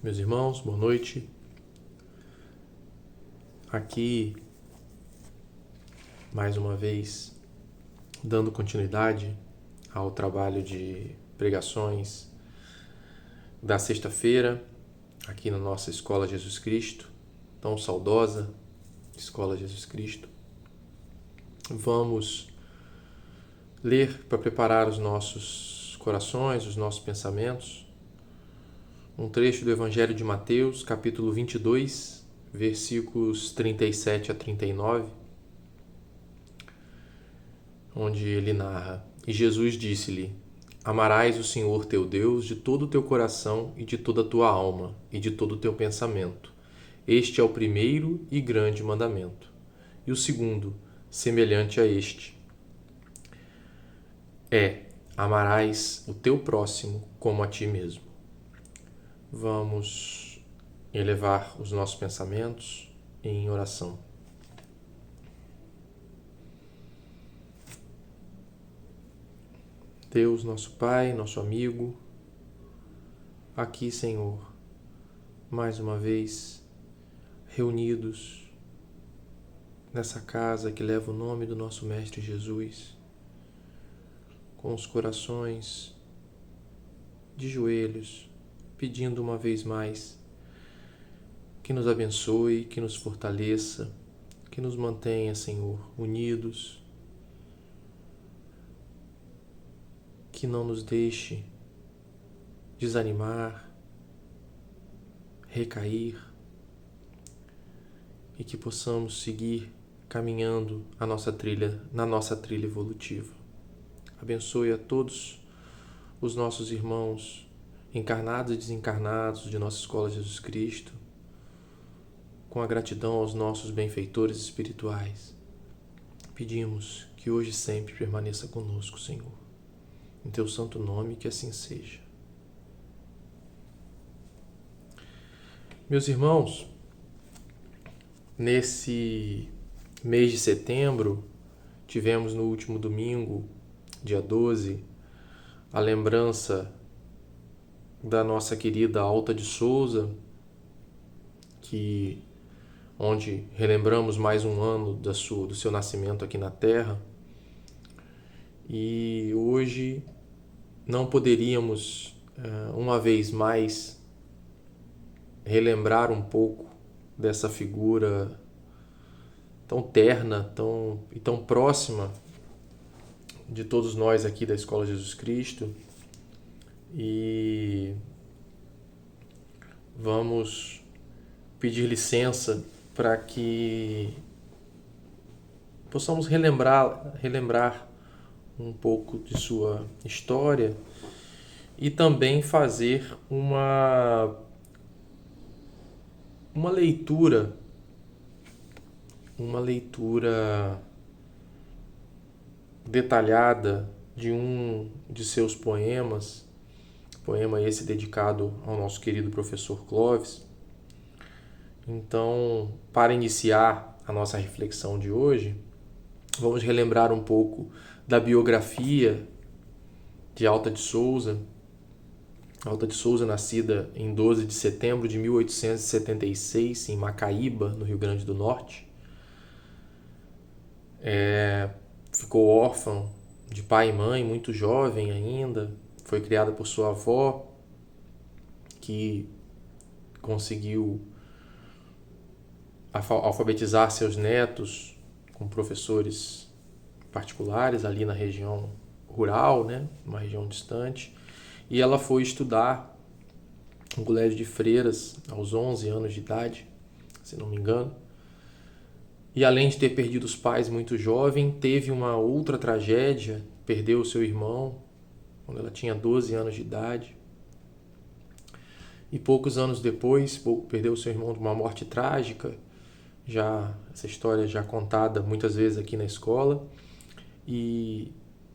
Meus irmãos, boa noite. Aqui, mais uma vez, dando continuidade ao trabalho de pregações da sexta-feira, aqui na nossa Escola Jesus Cristo, tão saudosa Escola Jesus Cristo. Vamos ler para preparar os nossos corações, os nossos pensamentos, um trecho do Evangelho de Mateus, capítulo 22, versículos 37 a 39, onde ele narra: E Jesus disse-lhe: Amarás o Senhor teu Deus de todo o teu coração e de toda a tua alma e de todo o teu pensamento. Este é o primeiro e grande mandamento. E o segundo, semelhante a este, é: amarás o teu próximo como a ti mesmo. Vamos elevar os nossos pensamentos em oração. Deus, nosso Pai, nosso amigo, aqui, Senhor, mais uma vez reunidos nessa casa que leva o nome do nosso Mestre Jesus, com os corações de joelhos, pedindo uma vez mais que nos abençoe, que nos fortaleça, que nos mantenha, Senhor, unidos, que não nos deixe desanimar, recair, e que possamos seguir caminhando na nossa trilha evolutiva. Abençoe a todos os nossos irmãos encarnados e desencarnados de nossa Escola Jesus Cristo, com a gratidão aos nossos benfeitores espirituais. Pedimos que hoje e sempre permaneça conosco, Senhor. Em teu santo nome, que assim seja. Meus irmãos, nesse mês de setembro, tivemos no último domingo, dia 12, a lembrança da nossa querida Alta de Souza, onde relembramos mais um ano do seu nascimento aqui na Terra. E hoje não poderíamos, uma vez mais, relembrar um pouco dessa figura tão terna e tão próxima de todos nós aqui da Escola Jesus Cristo. E vamos pedir licença para que possamos relembrar um pouco de sua história e também fazer uma leitura detalhada de um de seus poema esse dedicado ao nosso querido professor Clóvis. Então, para iniciar a nossa reflexão de hoje, vamos relembrar um pouco da biografia de Alta de Souza. Alta de Souza, nascida em 12 de setembro de 1876, em Macaíba, no Rio Grande do Norte. Ficou órfã de pai e mãe, muito jovem ainda. Foi criada por sua avó, que conseguiu alfabetizar seus netos com professores particulares ali na região rural, né? Uma região distante. E ela foi estudar no colégio de freiras aos 11 anos de idade, se não me engano. E além de ter perdido os pais muito jovem, teve uma outra tragédia, perdeu o seu irmão quando ela tinha 12 anos de idade. E poucos anos depois, perdeu o seu irmão de uma morte trágica, essa história já contada muitas vezes aqui na escola, e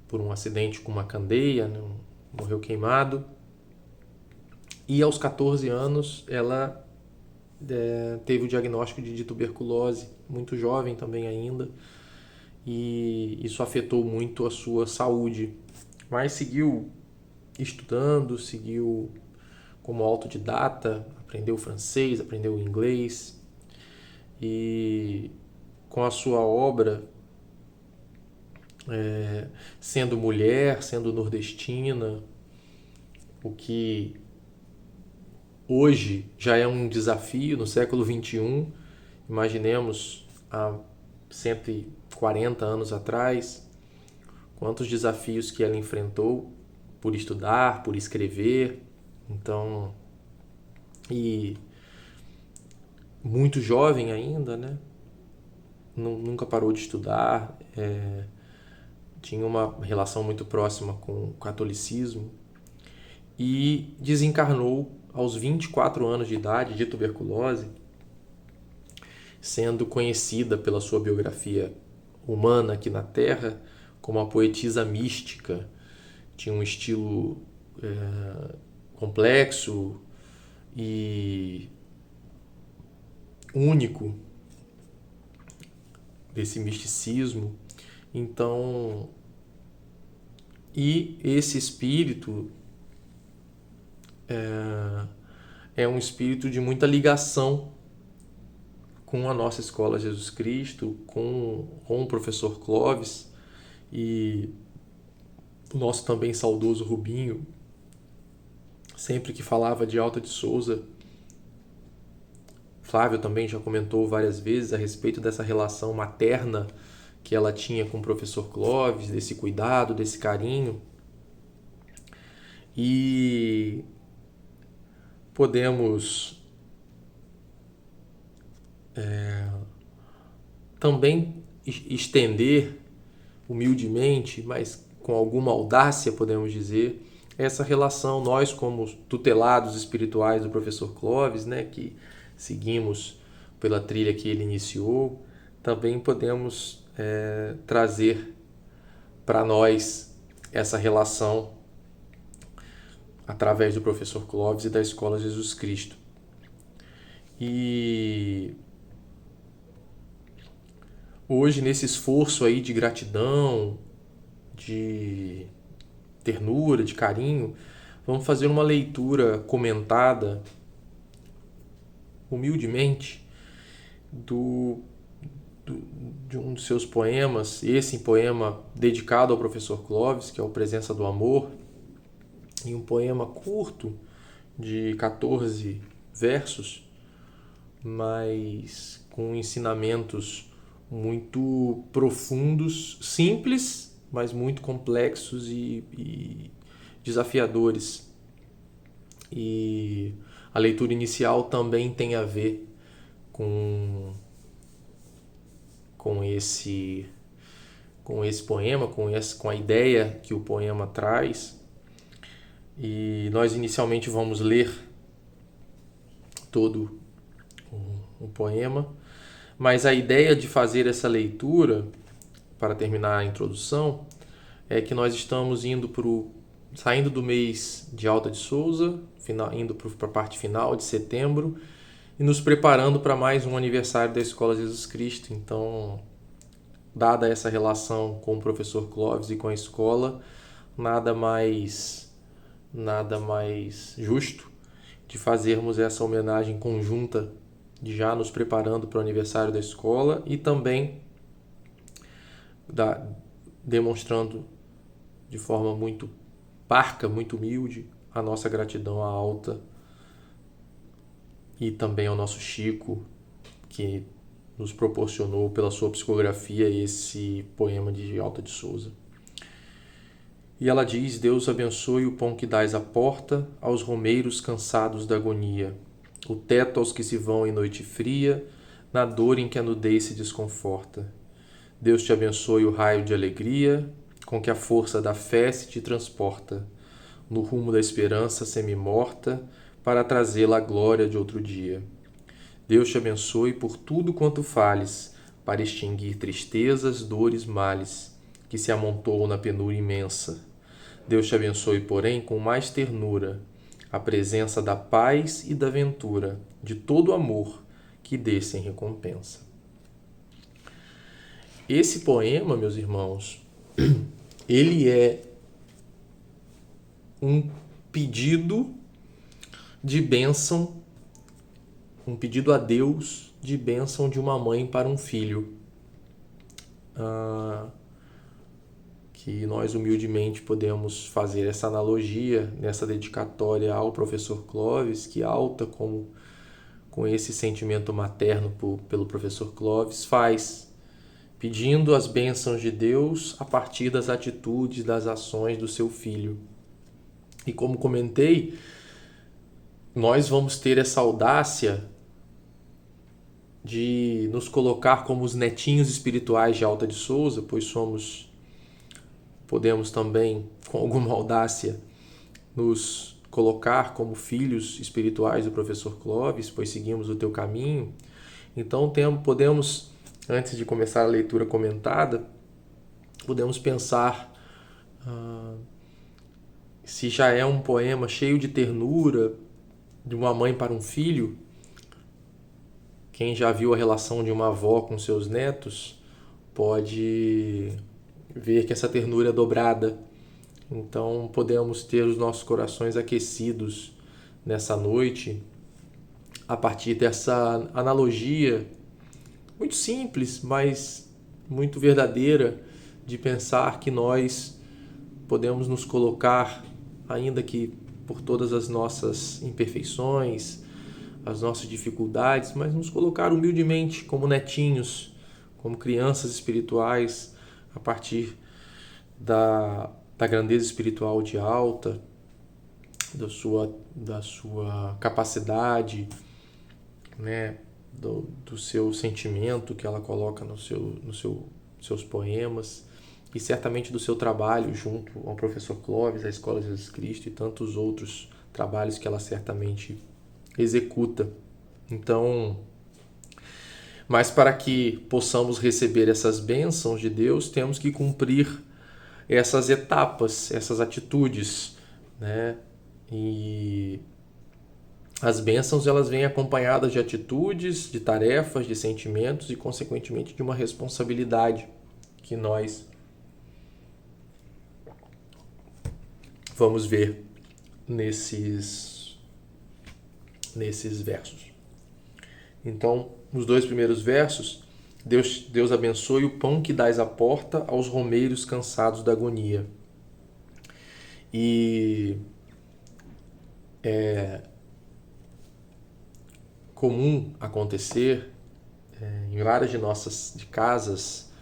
por um acidente com uma candeia, né? Morreu queimado. E aos 14 anos ela teve o diagnóstico de tuberculose, muito jovem também ainda, e isso afetou muito a sua saúde. Mas seguiu estudando, seguiu como autodidata, aprendeu francês, aprendeu inglês, e com a sua obra, sendo mulher, sendo nordestina, o que hoje já é um desafio no século XXI. Imaginemos há 140 anos atrás, quantos desafios que ela enfrentou por estudar, por escrever. Então, e muito jovem ainda, né? Nunca parou de estudar, tinha uma relação muito próxima com o catolicismo e desencarnou aos 24 anos de idade de tuberculose, sendo conhecida pela sua biografia humana aqui na Terra como uma poetisa mística. Tinha um estilo complexo e único desse misticismo. Então, e esse espírito é um espírito de muita ligação com a nossa Escola Jesus Cristo, com o professor Clóvis e o nosso também saudoso Rubinho. Sempre que falava de Alta de Souza, Flávio também já comentou várias vezes a respeito dessa relação materna que ela tinha com o professor Clóvis, desse cuidado, desse carinho. E podemos também estender humildemente, mas com alguma audácia, podemos dizer, essa relação, nós como tutelados espirituais do professor Clóvis, né, que seguimos pela trilha que ele iniciou, também podemos trazer para nós essa relação através do professor Clóvis e da Escola Jesus Cristo. E hoje, nesse esforço aí de gratidão, de ternura, de carinho, vamos fazer uma leitura comentada, humildemente, de um dos seus poemas, esse poema dedicado ao professor Clóvis, que é o Presença do Amor, e um poema curto de 14 versos, mas com ensinamentos muito profundos, simples, mas muito complexos e desafiadores. E a leitura inicial também tem a ver com esse poema, com a ideia que o poema traz. E nós inicialmente vamos ler todo o poema, mas a ideia de fazer essa leitura, para terminar a introdução, é que nós estamos saindo do mês de Alta de Souza, indo para a parte final de setembro, e nos preparando para mais um aniversário da Escola Jesus Cristo. Então, dada essa relação com o professor Clóvis e com a escola, nada mais justo de fazermos essa homenagem conjunta, de já nos preparando para o aniversário da escola e também demonstrando de forma muito parca, muito humilde, a nossa gratidão à Alta e também ao nosso Chico, que nos proporcionou pela sua psicografia esse poema de Alta de Souza. E ela diz: Deus abençoe o pão que dás à porta aos romeiros cansados da agonia, o teto aos que se vão em noite fria, na dor em que a nudez se desconforta. Deus te abençoe o raio de alegria, com que a força da fé se te transporta, no rumo da esperança semi-morta, para trazê-la à glória de outro dia. Deus te abençoe por tudo quanto fales, para extinguir tristezas, dores, males, que se amontoam na penúria imensa. Deus te abençoe, porém, com mais ternura, a presença da paz e da ventura, de todo amor, que dê sem recompensa. Esse poema, meus irmãos, ele é um pedido de bênção, um pedido a Deus de bênção de uma mãe para um filho. Que nós humildemente podemos fazer essa analogia nessa dedicatória ao professor Clovis, que Alta, com esse sentimento materno pelo professor Clovis, faz, pedindo as bênçãos de Deus a partir das atitudes, das ações do seu filho. E como comentei, nós vamos ter essa audácia de nos colocar como os netinhos espirituais de Alta de Souza, pois podemos também, com alguma audácia, nos colocar como filhos espirituais do professor Clovis, pois seguimos o teu caminho. Então podemos, antes de começar a leitura comentada, podemos pensar se já é um poema cheio de ternura de uma mãe para um filho. Quem já viu a relação de uma avó com seus netos pode ver que essa ternura é dobrada. Então podemos ter os nossos corações aquecidos nessa noite a partir dessa analogia muito simples, mas muito verdadeira, de pensar que nós podemos nos colocar, ainda que por todas as nossas imperfeições, as nossas dificuldades, mas nos colocar humildemente como netinhos, como crianças espirituais, a partir da grandeza espiritual de Alta, da sua capacidade, né, do seu sentimento que ela coloca nos seus poemas, e certamente do seu trabalho junto ao professor Clovis, à Escola de Jesus Cristo e tantos outros trabalhos que ela certamente executa. Então, mas para que possamos receber essas bênçãos de Deus, temos que cumprir essas etapas, essas atitudes, né? E as bênçãos, elas vêm acompanhadas de atitudes, de tarefas, de sentimentos e, consequentemente, de uma responsabilidade que nós vamos ver nesses versos. Então, nos 2 primeiros versos, Deus abençoe o pão que dás à porta aos romeiros cansados da agonia. E é comum acontecer em várias de nossas casas,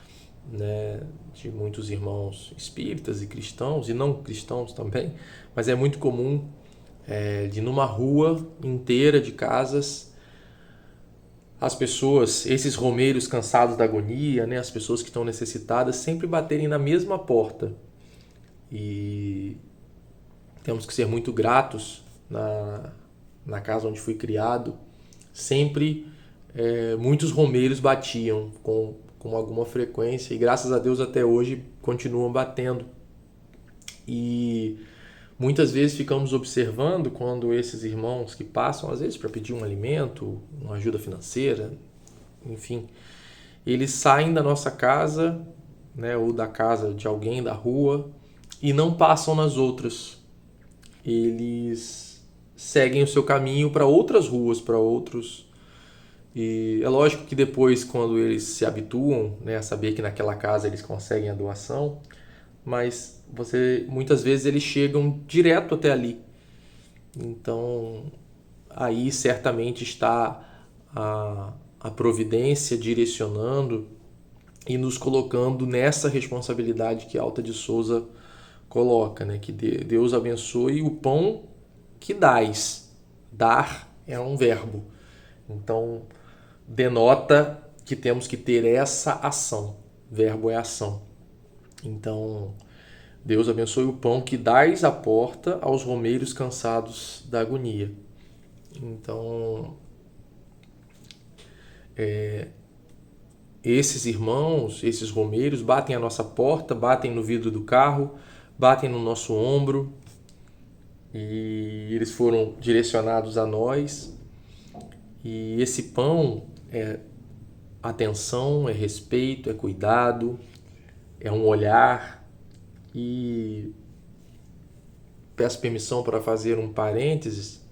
né, de muitos irmãos espíritas e cristãos, e não cristãos também, mas é muito comum de numa rua inteira de casas, as pessoas, esses romeiros cansados da agonia, né, as pessoas que estão necessitadas, sempre baterem na mesma porta. E temos que ser muito gratos na casa onde fui criado. Sempre muitos romeiros batiam com alguma frequência, e graças a Deus até hoje continuam batendo. E muitas vezes ficamos observando quando esses irmãos que passam, às vezes para pedir um alimento, uma ajuda financeira, enfim, eles saem da nossa casa, né, ou da casa de alguém da rua, e não passam nas outras. Eles seguem o seu caminho para outras ruas, para outros. E é lógico que depois, quando eles se habituam, né, a saber que naquela casa eles conseguem a doação, mas muitas vezes eles chegam direto até ali. Então, aí certamente está a providência direcionando e nos colocando nessa responsabilidade que Alta de Souza coloca, né? Que Deus abençoe o pão que dás. Dar é um verbo. Então, denota que temos que ter essa ação. Verbo é ação. Então, Deus abençoe o pão que dás à porta aos romeiros cansados da agonia. Então, esses irmãos, esses romeiros, batem à nossa porta, batem no vidro do carro, batem no nosso ombro, e eles foram direcionados a nós. E esse pão é atenção, é respeito, é cuidado, é um olhar. E peço permissão para fazer um parênteses.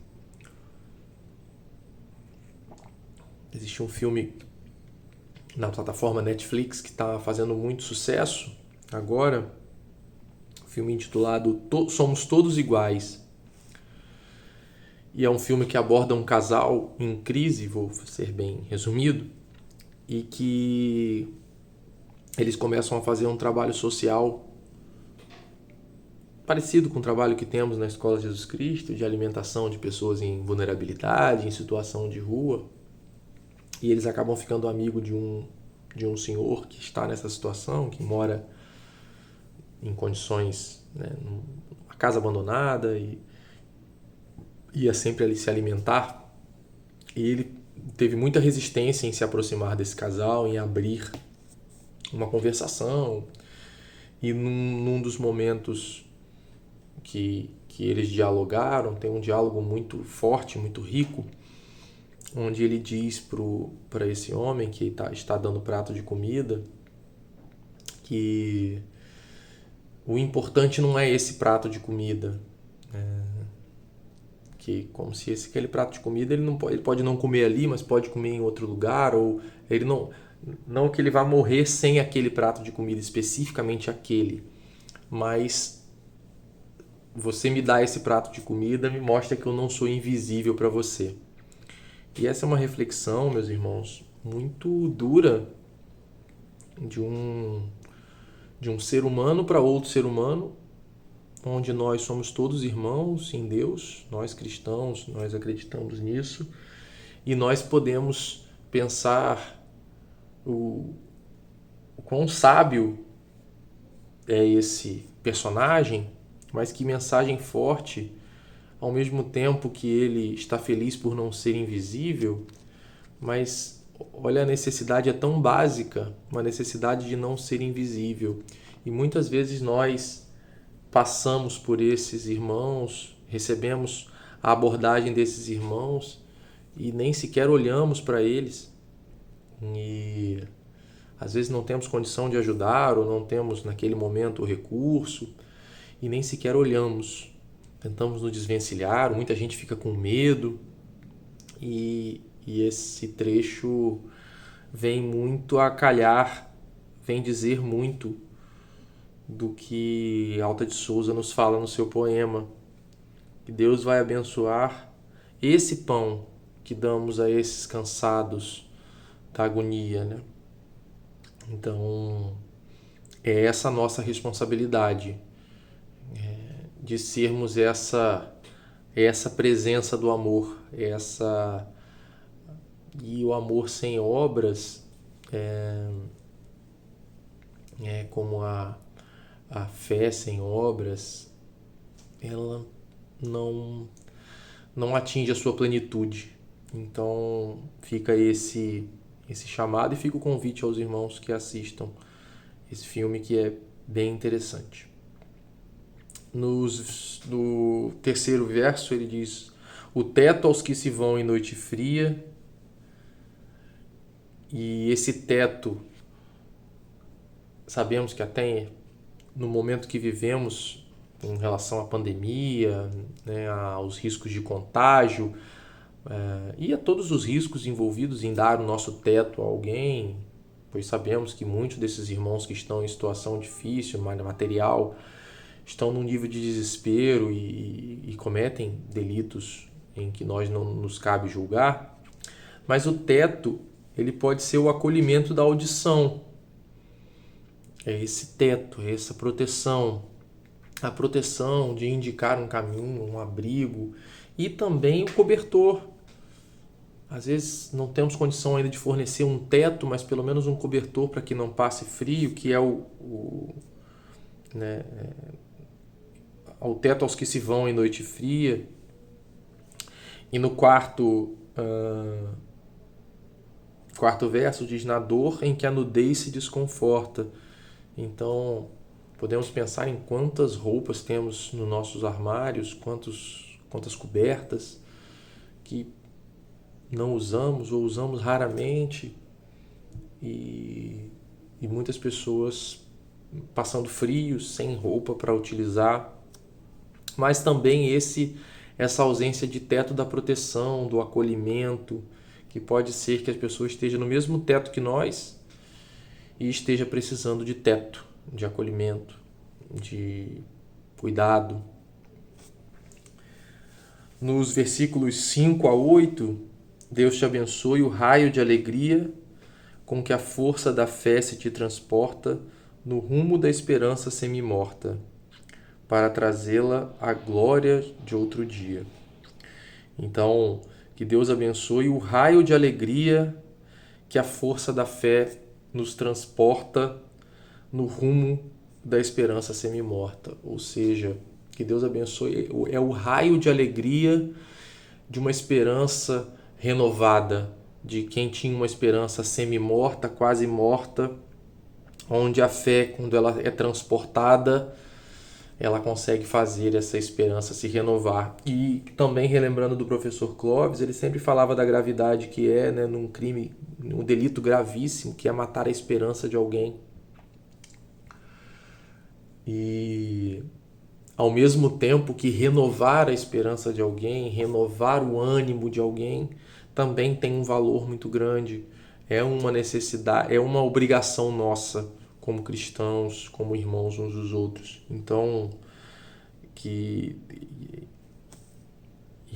Existe um filme na plataforma Netflix que está fazendo muito sucesso agora, um filme intitulado Somos Todos Iguais. E é um filme que aborda um casal em crise, vou ser bem resumido, e que eles começam a fazer um trabalho social parecido com o trabalho que temos na Escola de Jesus Cristo, de alimentação de pessoas em vulnerabilidade, em situação de rua. E eles acabam ficando amigos de um senhor que está nessa situação, que mora em condições, né, numa casa abandonada e ia sempre ali se alimentar. E ele teve muita resistência em se aproximar desse casal, em abrir uma conversação. E num dos momentos que eles dialogaram, tem um diálogo muito forte, muito rico, onde ele diz para esse homem que está dando prato de comida que o importante não é esse prato de comida, que como se aquele prato de comida ele pode não comer ali, mas pode comer em outro lugar, ou ele não que ele vá morrer sem aquele prato de comida, especificamente aquele, mas você me dá esse prato de comida me mostra que eu não sou invisível para você. E essa é uma reflexão, meus irmãos, muito dura de um ser humano para outro ser humano, onde nós somos todos irmãos em Deus, nós cristãos, nós acreditamos nisso, e nós podemos pensar o quão sábio é esse personagem, mas que mensagem forte, ao mesmo tempo que ele está feliz por não ser invisível, mas olha, a necessidade é tão básica, uma necessidade de não ser invisível. E muitas vezes nós passamos por esses irmãos, recebemos a abordagem desses irmãos e nem sequer olhamos para eles. E às vezes não temos condição de ajudar ou não temos naquele momento o recurso e nem sequer olhamos. Tentamos nos desvencilhar, muita gente fica com medo e esse trecho vem muito a calhar, vem dizer muito do que Alta de Souza nos fala no seu poema, que Deus vai abençoar esse pão que damos a esses cansados da agonia, né? Então, é essa a nossa responsabilidade, de sermos essa presença do amor, e o amor sem obras é como a fé sem obras, ela não atinge a sua plenitude. Então fica esse chamado e fica o convite aos irmãos que assistam esse filme, que é bem interessante. No terceiro verso ele diz: o teto aos que se vão em noite fria. E esse teto, sabemos que até no momento que vivemos em relação à pandemia, né, aos riscos de contágio, e a todos os riscos envolvidos em dar o nosso teto a alguém, pois sabemos que muitos desses irmãos que estão em situação difícil, material, estão num nível de desespero e cometem delitos em que nós não nos cabe julgar, mas o teto, ele pode ser o acolhimento da audição. É esse teto, é essa proteção, a proteção de indicar um caminho, um abrigo, e também o cobertor. Às vezes não temos condição ainda de fornecer um teto, mas pelo menos um cobertor para que não passe frio, que é o teto aos que se vão em noite fria. E no quarto verso diz: na dor em que a nudez se desconforta. Então podemos pensar em quantas roupas temos nos nossos armários, quantas cobertas que não usamos ou usamos raramente, e muitas pessoas passando frio, sem roupa para utilizar, mas também essa ausência de teto da proteção, do acolhimento, que pode ser que as pessoas estejam no mesmo teto que nós e esteja precisando de teto, de acolhimento, de cuidado. Nos versículos 5 a 8, Deus te abençoe o raio de alegria com que a força da fé se te transporta no rumo da esperança semi-morta, para trazê-la à glória de outro dia. Então, que Deus abençoe o raio de alegria que a força da fé nos transporta no rumo da esperança semi-morta. Ou seja, que Deus abençoe, é o raio de alegria de uma esperança renovada, de quem tinha uma esperança semi-morta, quase morta, onde a fé, quando ela é transportada, ela consegue fazer essa esperança se renovar. E também relembrando do professor Clóvis, ele sempre falava da gravidade que é, né, num crime, um delito gravíssimo, que é matar a esperança de alguém. E ao mesmo tempo que renovar a esperança de alguém, renovar o ânimo de alguém, também tem um valor muito grande. É uma necessidade, é uma obrigação nossa como cristãos, como irmãos uns dos outros. Então, e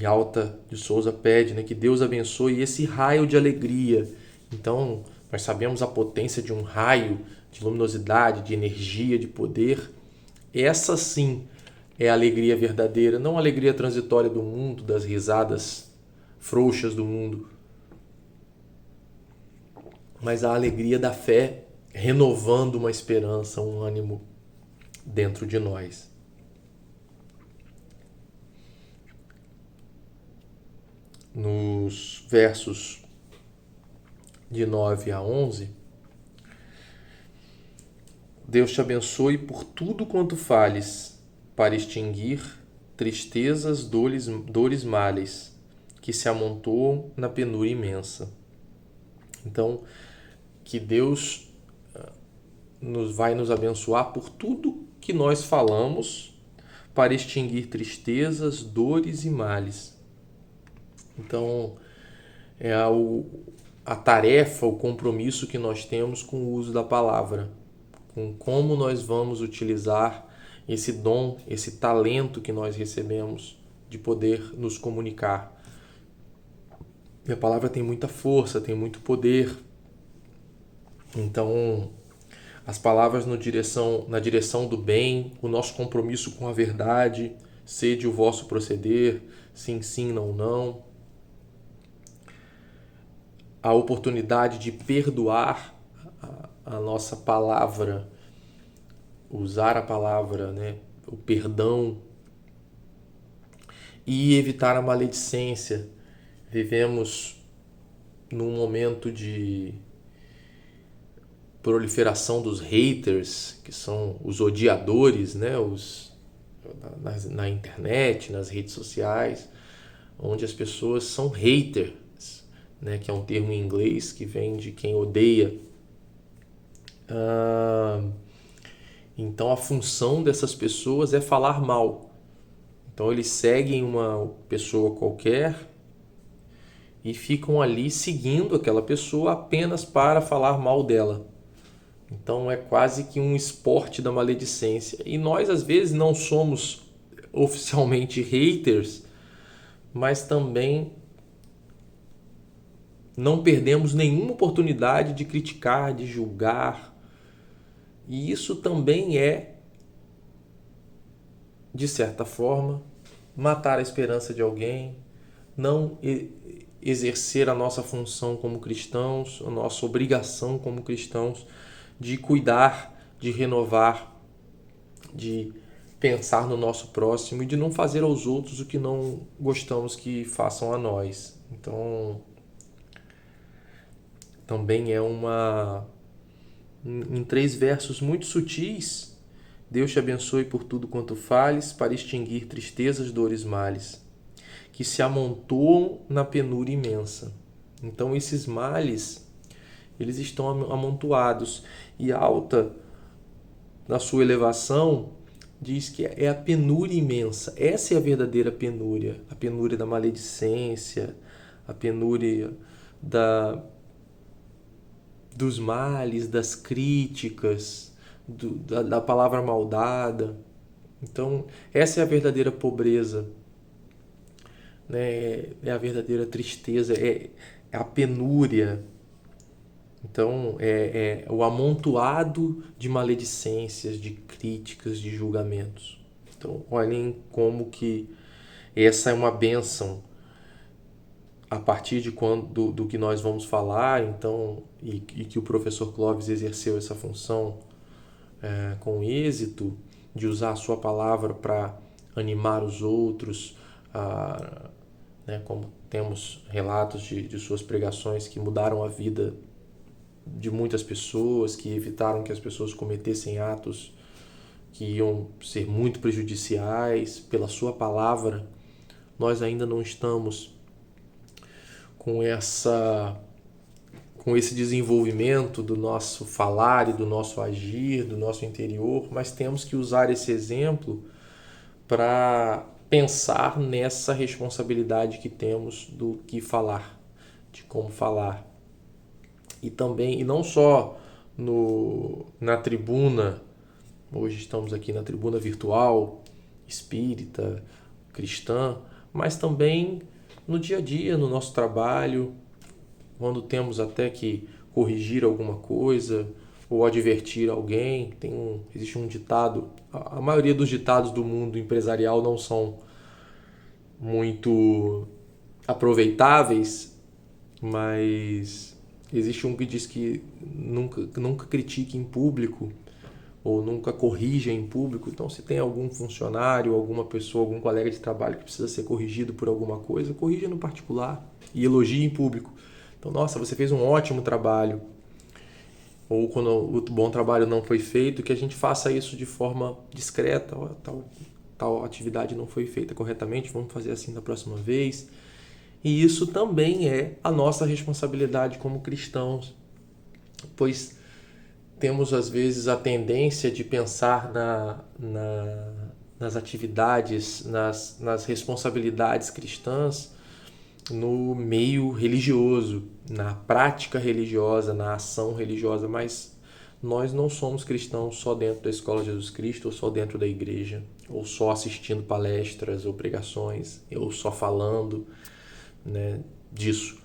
Alta de Souza pede, né, que Deus abençoe esse raio de alegria. Então, nós sabemos a potência de um raio, de luminosidade, de energia, de poder. Essa sim é a alegria verdadeira, não a alegria transitória do mundo, das risadas frouxas do mundo, mas a alegria da fé renovando uma esperança, um ânimo dentro de nós. Nos versos de 9 a 11, Deus te abençoe por tudo quanto fales, para extinguir tristezas, dores males, que se amontoam na penúria imensa. Então, que Deus vai nos abençoar por tudo que nós falamos, para extinguir tristezas, dores e males. Então, é a tarefa, o compromisso que nós temos com o uso da palavra, com como nós vamos utilizar esse dom, esse talento que nós recebemos de poder nos comunicar. E a palavra tem muita força, tem muito poder. Então, as palavras na direção do bem, o nosso compromisso com a verdade, sede o vosso proceder, sim, sim, não, não. A oportunidade de perdoar a nossa palavra, usar a palavra, né, o perdão, e evitar a maledicência. Vivemos num momento de proliferação dos haters, que são os odiadores, né, na internet, nas redes sociais, onde as pessoas são haters, né, que é um termo em inglês que vem de quem odeia. Então a função dessas pessoas é falar mal. Então eles seguem uma pessoa qualquer e ficam ali seguindo aquela pessoa apenas para falar mal dela. Então é quase que um esporte da maledicência. E nós às vezes não somos oficialmente haters, mas também não perdemos nenhuma oportunidade de criticar, de julgar. E isso também é, de certa forma, matar a esperança de alguém, não exercer a nossa função como cristãos, a nossa obrigação como cristãos de cuidar, de renovar, de pensar no nosso próximo e de não fazer aos outros o que não gostamos que façam a nós. Então, também é em 3 versos muito sutis. Deus te abençoe por tudo quanto fales, para extinguir tristezas, dores, males, que se amontoam na penúria imensa. Então esses males, eles estão amontoados. E Alta, na sua elevação, diz que é a penúria imensa. Essa é a verdadeira penúria. A penúria da maledicência, a penúria dos males, das críticas, da palavra maldada. Então, essa é a verdadeira pobreza, né? É a verdadeira tristeza, é a penúria. Então, é o amontoado de maledicências, de críticas, de julgamentos. Então, olhem como que essa é uma bênção a partir de do que nós vamos falar, então, e que o professor Clóvis exerceu essa função com êxito, de usar a sua palavra para animar os outros, né, como temos relatos de suas pregações que mudaram a vida de muitas pessoas, que evitaram que as pessoas cometessem atos que iam ser muito prejudiciais. Pela sua palavra, nós ainda não estamos com esse desenvolvimento do nosso falar e do nosso agir, do nosso interior, mas temos que usar esse exemplo para pensar nessa responsabilidade que temos do que falar, de como falar. E também, e não só na tribuna, hoje estamos aqui na tribuna virtual, espírita, cristã, mas também no dia a dia, no nosso trabalho, quando temos até que corrigir alguma coisa ou advertir alguém. Existe um ditado, a maioria dos ditados do mundo empresarial não são muito aproveitáveis, mas existe um que diz que nunca critique em público ou nunca corrija em público. Então, se tem algum funcionário, alguma pessoa, algum colega de trabalho que precisa ser corrigido por alguma coisa, corrija no particular e elogie em público. Então, nossa, você fez um ótimo trabalho. Ou quando o bom trabalho não foi feito, que a gente faça isso de forma discreta. Tal atividade não foi feita corretamente, vamos fazer assim da próxima vez. E isso também é a nossa responsabilidade como cristãos, pois temos às vezes a tendência de pensar nas atividades, nas responsabilidades cristãs no meio religioso, na prática religiosa, na ação religiosa, mas nós não somos cristãos só dentro da Escola de Jesus Cristo, ou só dentro da igreja, ou só assistindo palestras ou pregações, ou só falando, né, disso.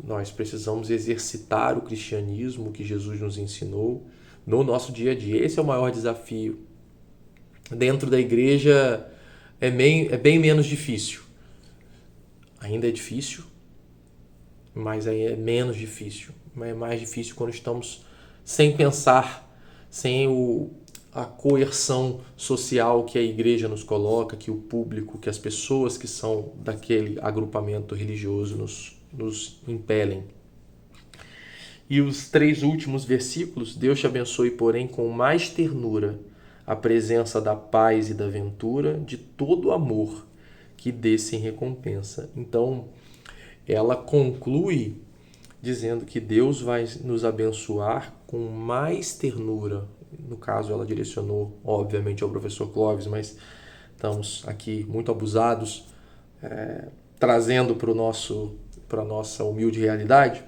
Nós precisamos exercitar o cristianismo que Jesus nos ensinou no nosso dia a dia. Esse é o maior desafio. Dentro da igreja é bem menos difícil. Ainda é difícil, mas aí é menos difícil. É mais difícil quando estamos sem pensar, sem a coerção social que a igreja nos coloca, que o público, que as pessoas que são daquele agrupamento religioso nos impelem. E os 3 últimos versículos: Deus te abençoe, porém, com mais ternura, a presença da paz e da ventura, de todo amor, que dê-se em recompensa. Então, ela conclui dizendo que Deus vai nos abençoar com mais ternura. No caso, ela direcionou, obviamente, ao professor Clóvis, mas estamos aqui muito abusados, trazendo para a nossa humilde realidade.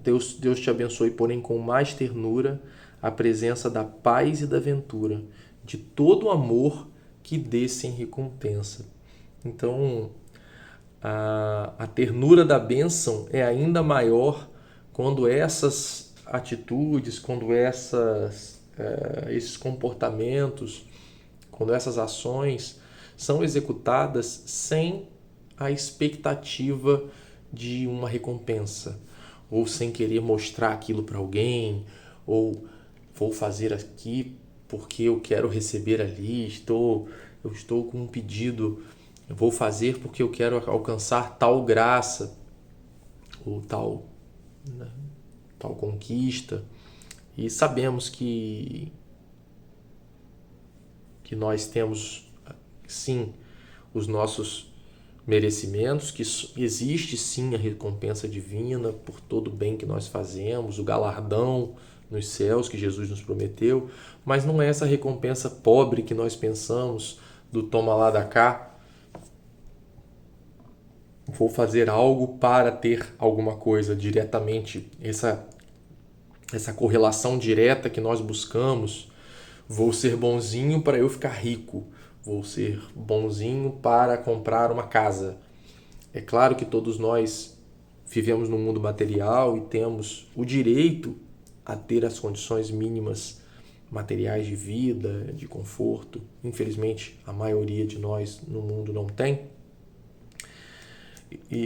Deus te abençoe, porém, com mais ternura, a presença da paz e da ventura, de todo amor, que dê-se em recompensa. Então, a ternura da bênção é ainda maior quando essas atitudes, quando esses comportamentos, quando essas ações são executadas sem a expectativa de uma recompensa, ou sem querer mostrar aquilo para alguém, ou vou fazer aqui porque eu quero receber ali, eu estou com um pedido, eu vou fazer porque eu quero alcançar tal graça, ou tal conquista. E sabemos que nós temos, sim, os nossos merecimentos, que existe sim a recompensa divina por todo o bem que nós fazemos, o galardão nos céus que Jesus nos prometeu, mas não é essa recompensa pobre que nós pensamos do toma lá da cá, vou fazer algo para ter alguma coisa diretamente, essa correlação direta que nós buscamos. Vou ser bonzinho para eu ficar rico, vou ser bonzinho para comprar uma casa. É claro que todos nós vivemos num mundo material e temos o direito a ter as condições mínimas materiais de vida, de conforto. Infelizmente, a maioria de nós no mundo não tem.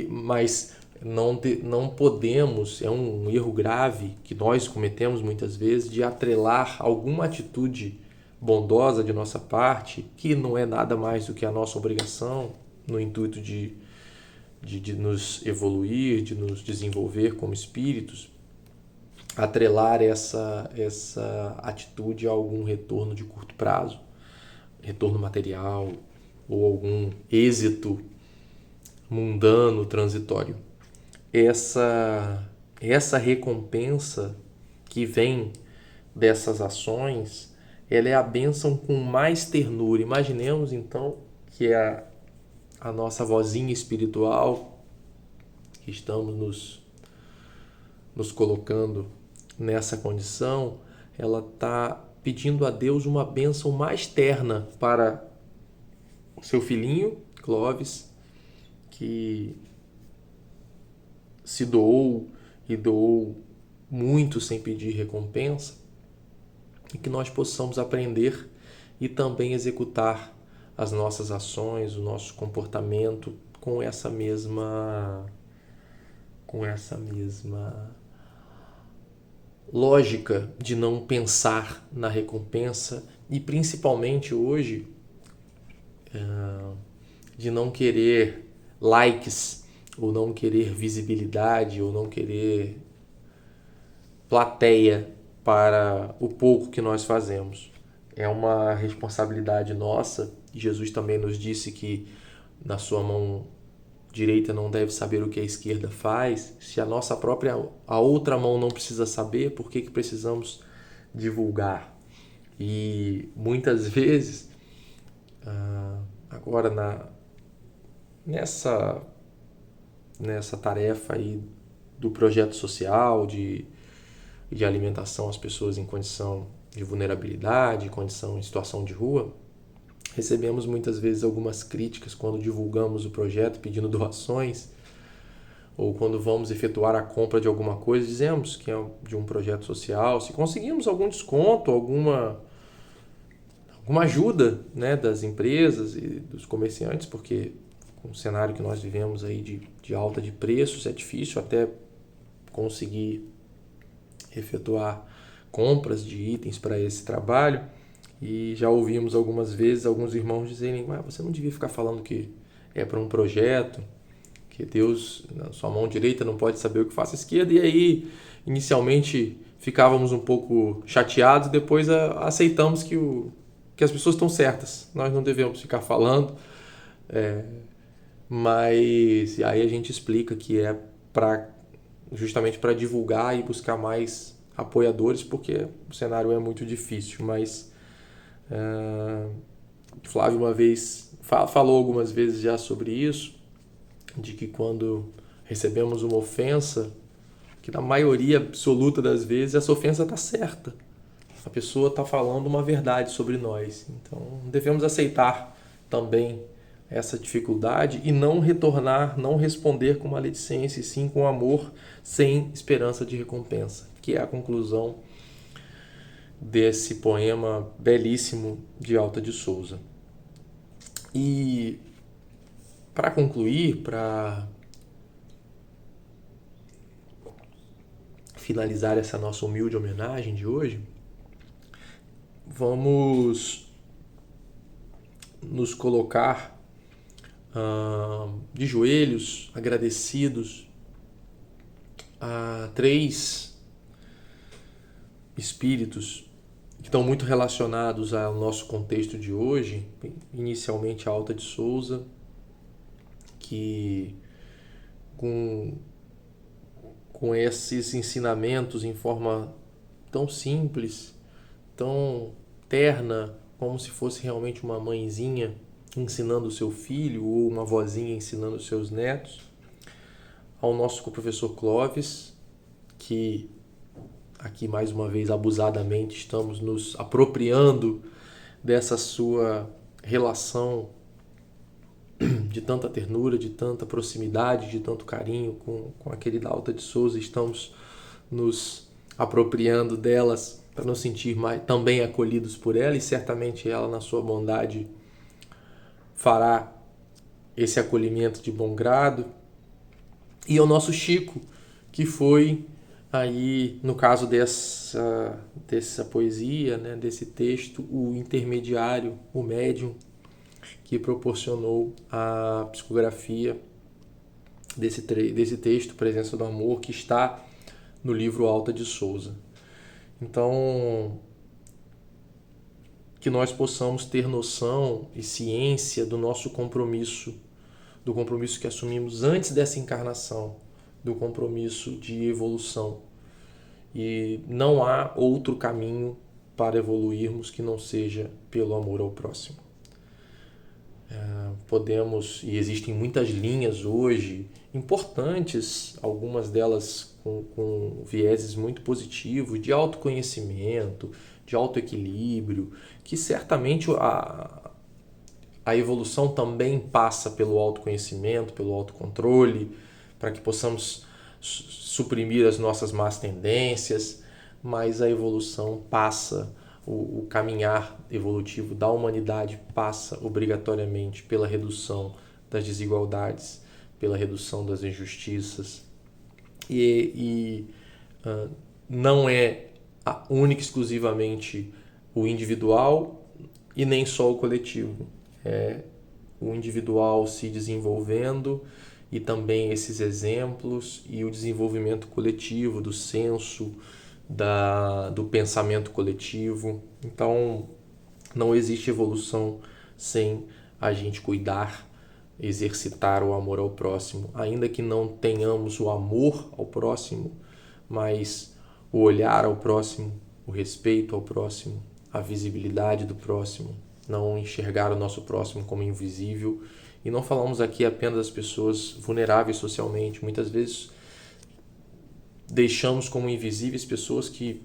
Mas não podemos, é um erro grave que nós cometemos muitas vezes, de atrelar alguma atitude bondosa de nossa parte, que não é nada mais do que a nossa obrigação, no intuito de nos evoluir, de nos desenvolver como espíritos, atrelar essa atitude a algum retorno de curto prazo, retorno material ou algum êxito mundano, transitório. Essa recompensa que vem dessas ações, ela é a bênção com mais ternura. Imaginemos então que é a nossa vozinha espiritual, que estamos nos colocando nessa condição, ela está pedindo a Deus uma bênção mais terna para o seu filhinho, Clóvis, que se doou e doou muito sem pedir recompensa, e que nós possamos aprender e também executar as nossas ações, o nosso comportamento com essa mesma lógica de não pensar na recompensa e principalmente hoje de não querer likes, ou não querer visibilidade, ou não querer plateia para o pouco que nós fazemos. É uma responsabilidade nossa. Jesus também nos disse que na sua mão direita não deve saber o que a esquerda faz. Se a outra mão não precisa saber, por que precisamos divulgar? E muitas vezes, agora nessa tarefa aí do projeto social, de alimentação às pessoas em condição de vulnerabilidade, em situação de rua, recebemos muitas vezes algumas críticas quando divulgamos o projeto pedindo doações, ou quando vamos efetuar a compra de alguma coisa, dizemos que é de um projeto social, se conseguimos algum desconto, alguma ajuda, né, das empresas e dos comerciantes, porque com o cenário que nós vivemos aí de alta de preços, é difícil até conseguir efetuar compras de itens para esse trabalho. E já ouvimos algumas vezes alguns irmãos dizerem: você não devia ficar falando que é para um projeto, que Deus, na sua mão direita, não pode saber o que faz a esquerda. E aí, inicialmente, ficávamos um pouco chateados, depois aceitamos que as pessoas estão certas, nós não devemos ficar falando. Mas aí a gente explica que é justamente para divulgar e buscar mais apoiadores, porque o cenário é muito difícil. Mas Flávio uma vez falou algumas vezes já sobre isso, de que quando recebemos uma ofensa, que na maioria absoluta das vezes essa ofensa está certa, a pessoa está falando uma verdade sobre nós. Então devemos aceitar também essa dificuldade e não retornar, não responder com maledicência, e sim com amor, sem esperança de recompensa, que é a conclusão desse poema belíssimo de Alta de Souza. E para concluir, para finalizar essa nossa humilde homenagem de hoje, vamos nos colocar de joelhos, agradecidos a 3 espíritos que estão muito relacionados ao nosso contexto de hoje. Inicialmente a Alta de Souza, que com esses ensinamentos em forma tão simples, tão terna, como se fosse realmente uma mãezinha ensinando o seu filho, ou uma vozinha ensinando os seus netos, ao nosso professor Clóvis, que aqui mais uma vez abusadamente estamos nos apropriando dessa sua relação de tanta ternura, de tanta proximidade, de tanto carinho com a querida Alta de Souza. Estamos nos apropriando delas para nos sentir também acolhidos por ela, e certamente ela, na sua bondade, fará esse acolhimento de bom grado. E ao nosso Chico, que foi aí, no caso dessa poesia, né, desse texto, o intermediário, o médium, que proporcionou a psicografia desse texto, Presença do Amor, que está no livro Alta de Souza. Então, que nós possamos ter noção e ciência do nosso compromisso, do compromisso que assumimos antes dessa encarnação, do compromisso de evolução. E não há outro caminho para evoluirmos que não seja pelo amor ao próximo. Podemos, e existem muitas linhas hoje, importantes, algumas delas com vieses muito positivos, de autoconhecimento, de autoequilíbrio, que certamente a evolução também passa pelo autoconhecimento, pelo autocontrole, para que possamos suprimir as nossas más tendências, mas a evolução passa, o caminhar evolutivo da humanidade passa obrigatoriamente pela redução das desigualdades, pela redução das injustiças, e não é única e exclusivamente o individual e nem só o coletivo. É o individual se desenvolvendo e também esses exemplos, e o desenvolvimento coletivo, do senso, do pensamento coletivo. Então, não existe evolução sem a gente cuidar, exercitar o amor ao próximo. Ainda que não tenhamos o amor ao próximo, mas o olhar ao próximo, o respeito ao próximo, a visibilidade do próximo, não enxergar o nosso próximo como invisível. E não falamos aqui apenas das pessoas vulneráveis socialmente. Muitas vezes deixamos como invisíveis pessoas que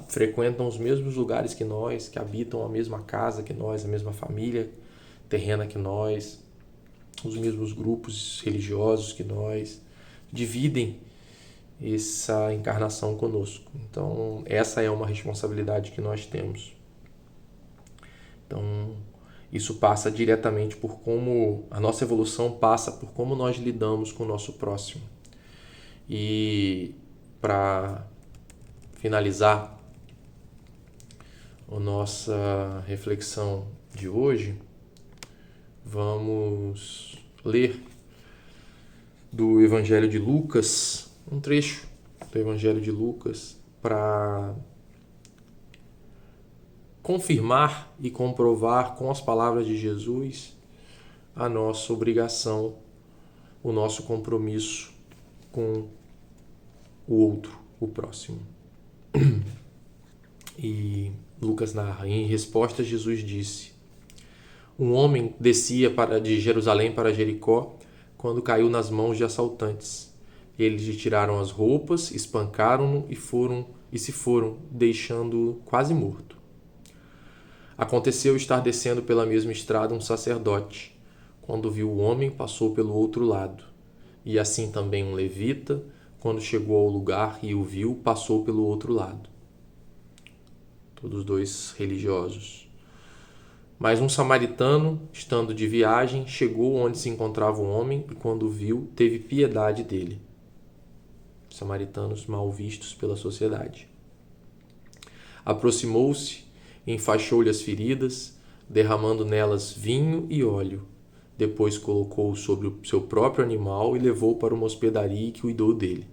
frequentam os mesmos lugares que nós, que habitam a mesma casa que nós, a mesma família terrena que nós, os mesmos grupos religiosos que nós, dividem essa encarnação conosco. Então, essa é uma responsabilidade que nós temos. Então, isso passa diretamente por como a nossa evolução passa por como nós lidamos com o nosso próximo. E para finalizar a nossa reflexão de hoje, vamos ler do Evangelho de Lucas, um trecho do Evangelho de Lucas, para confirmar e comprovar com as palavras de Jesus a nossa obrigação, o nosso compromisso com o outro, o próximo. E Lucas narra: em resposta, Jesus disse: um homem descia de Jerusalém para Jericó quando caiu nas mãos de assaltantes. Eles lhe tiraram as roupas, espancaram-no e se foram, deixando-o quase morto. Aconteceu estar descendo pela mesma estrada um sacerdote. Quando viu o homem, passou pelo outro lado. E assim também um levita, quando chegou ao lugar e o viu, passou pelo outro lado. Todos dois religiosos. Mas um samaritano, estando de viagem, chegou onde se encontrava o homem e, quando o viu, teve piedade dele. Samaritanos mal vistos pela sociedade. Aproximou-se, enfaixou-lhe as feridas, derramando nelas vinho e óleo. Depois colocou-o sobre o seu próprio animal e levou para uma hospedaria que cuidou dele.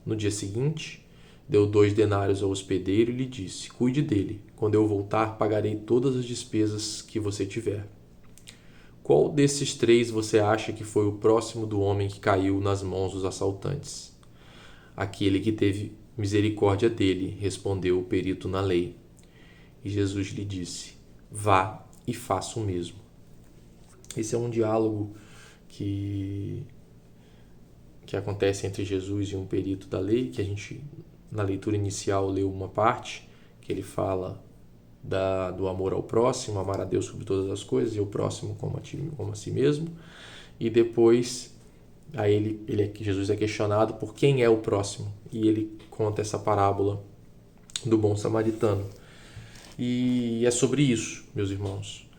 No dia seguinte, deu 2 denários ao hospedeiro e lhe disse: cuide dele. Quando eu voltar, pagarei todas as despesas que você tiver. Qual desses 3 você acha que foi o próximo do homem que caiu nas mãos dos assaltantes? Aquele que teve misericórdia dele, respondeu o perito na lei. E Jesus lhe disse: vá e faça o mesmo. Esse é um diálogo que que acontece entre Jesus e um perito da lei, que a gente, na leitura inicial, leu uma parte, que ele fala do amor ao próximo, amar a Deus sobre todas as coisas e o próximo como a si mesmo. E depois, aí Jesus é questionado por quem é o próximo. E ele conta essa parábola do bom samaritano. E é sobre isso, meus irmãos.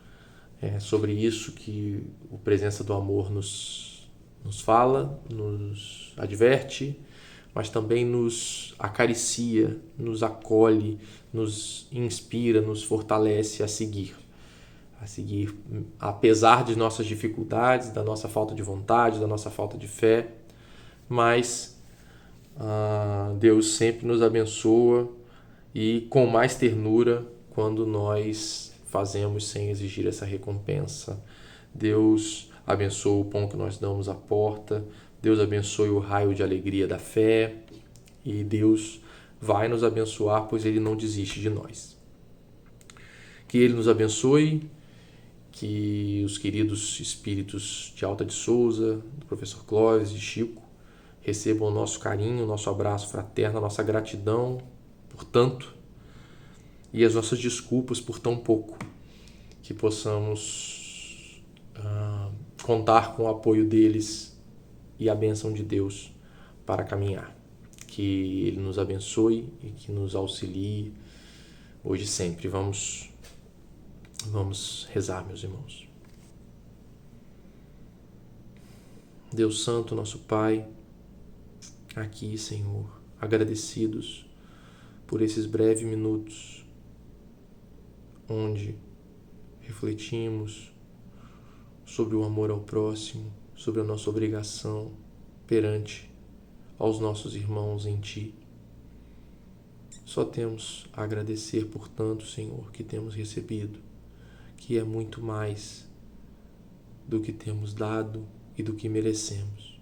É sobre isso que a presença do amor nos fala, nos adverte, mas também nos acaricia, nos acolhe, nos inspira, nos fortalece a seguir, apesar de nossas dificuldades, da nossa falta de vontade, da nossa falta de fé, mas Deus sempre nos abençoa e com mais ternura quando nós fazemos sem exigir essa recompensa. Deus abençoa o pão que nós damos à porta, Deus abençoe o raio de alegria da fé e Deus vai nos abençoar, pois Ele não desiste de nós. Que Ele nos abençoe, que os queridos espíritos de Alta de Souza, do professor Clóvis e Chico, recebam o nosso carinho, o nosso abraço fraterno, a nossa gratidão por tanto e as nossas desculpas por tão pouco. Que possamos contar com o apoio deles e a bênção de Deus para caminhar. Que Ele nos abençoe e que nos auxilie hoje e sempre. Vamos rezar, meus irmãos. Deus Santo, nosso Pai, aqui, Senhor, agradecidos por esses breves minutos onde refletimos sobre o amor ao próximo, sobre a nossa obrigação perante aos nossos irmãos em Ti. Só temos a agradecer por tanto, Senhor, que temos recebido, que é muito mais do que temos dado e do que merecemos.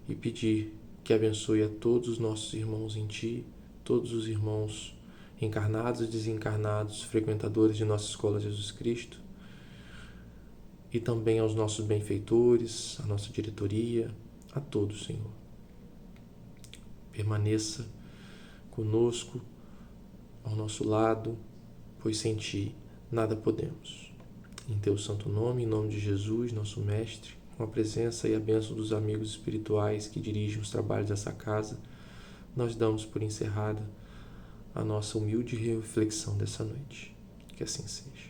E pedir que abençoe a todos os nossos irmãos em Ti, todos os irmãos encarnados e desencarnados, frequentadores de nossa Escola Jesus Cristo, e também aos nossos benfeitores, à nossa diretoria, a todos, Senhor. Permaneça conosco, ao nosso lado, pois sem Ti nada podemos. Em Teu santo nome, em nome de Jesus, nosso Mestre, com a presença e a bênção dos amigos espirituais que dirigem os trabalhos dessa casa, nós damos por encerrada a nossa humilde reflexão dessa noite. Que assim seja.